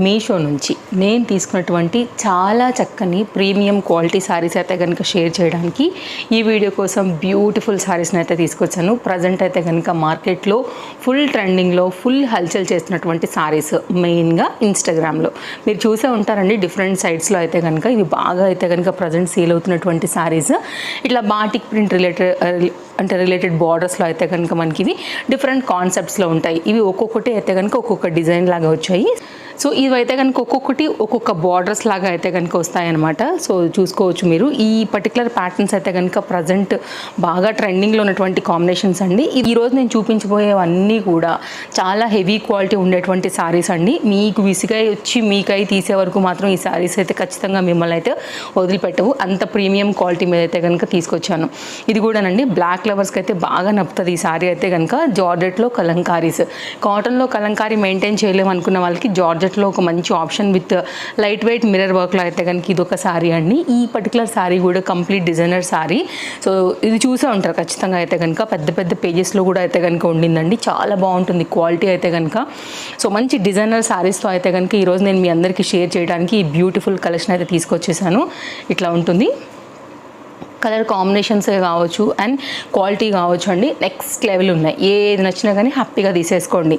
మీషో నుంచి నేను తీసుకున్నటువంటి చాలా చక్కని ప్రీమియం క్వాలిటీ శారీస్ అయితే కనుక షేర్ చేయడానికి ఈ వీడియో కోసం బ్యూటిఫుల్ శారీస్ని అయితే తీసుకొచ్చాను. ప్రజెంట్ అయితే కనుక మార్కెట్లో ఫుల్ ట్రెండింగ్లో ఫుల్ హల్చల్ చేస్తున్నటువంటి శారీస్, మెయిన్గా ఇన్స్టాగ్రామ్లో మీరు చూసే ఉంటారండి. డిఫరెంట్ సైట్స్లో అయితే కనుక ఇవి బాగా అయితే కనుక ప్రజెంట్ సేల్ అవుతున్నటువంటి శారీస్. ఇట్లా బాటిక్ ప్రింట్ రిలేటెడ్ బార్డర్స్లో అయితే కనుక మనకి ఇవి డిఫరెంట్ కాన్సెప్ట్స్లో ఉంటాయి. ఇవి ఒక్కొక్కటి అయితే కనుక ఒక్కొక్క డిజైన్ లాగా వచ్చాయి. సో ఇవైతే కనుక ఒక్కొక్కటి ఒక్కొక్క బార్డర్స్ లాగా అయితే కనుక వస్తాయన్నమాట. సో చూసుకోవచ్చు మీరు. ఈ పర్టికులర్ ప్యాటర్న్స్ అయితే కనుక ప్రజెంట్ బాగా ట్రెండింగ్లో ఉన్నటువంటి కాంబినేషన్స్ అండి. ఈరోజు నేను చూపించబోయేవన్నీ కూడా చాలా హెవీ క్వాలిటీ ఉండేటువంటి శారీస్ అండి. మీకు విసిగా వచ్చి మీకై తీసే వరకు మాత్రం ఈ శారీస్ అయితే ఖచ్చితంగా మిమ్మల్ని అయితే వదిలిపెట్టవు. అంత ప్రీమియం క్వాలిటీ మీద అయితే కనుక తీసుకొచ్చాను. ఇది కూడానండి బ్లాక్ లవర్స్కి అయితే బాగా నప్పుతుంది ఈ శారీ అయితే కనుక. జార్జెట్లో కలంకారీస్, కాటన్లో కలంకారీ మెయింటైన్ చేయలేము అనుకున్న వాళ్ళకి జార్జెట్లో ఒక మంచి option with light weight mirror వర్క్లో అయితే కనుక ఇది ఒక శారీ అండి. ఈ పర్టికులర్ శారీ కూడా కంప్లీట్ డిజైనర్ శారీ. సో ఇది చూసే ఉంటారు ఖచ్చితంగా అయితే కనుక. పెద్ద పెద్ద పేజెస్లో కూడా అయితే కనుక ఉండిందండి. చాలా బాగుంటుంది క్వాలిటీ అయితే కనుక. సో మంచి డిజైనర్ శారీస్తో అయితే కనుక ఈరోజు నేను మీ అందరికీ షేర్ చేయడానికి ఈ బ్యూటిఫుల్ కలెక్షన్ అయితే తీసుకొచ్చేసాను. ఇట్లా ఉంటుంది. కలర్ కాంబినేషన్సే కావచ్చు అండ్ క్వాలిటీ కావచ్చు అండి, నెక్స్ట్ లెవెల్ ఉన్నాయి. ఏది నచ్చినా కానీ హ్యాపీగా తీసేసుకోండి.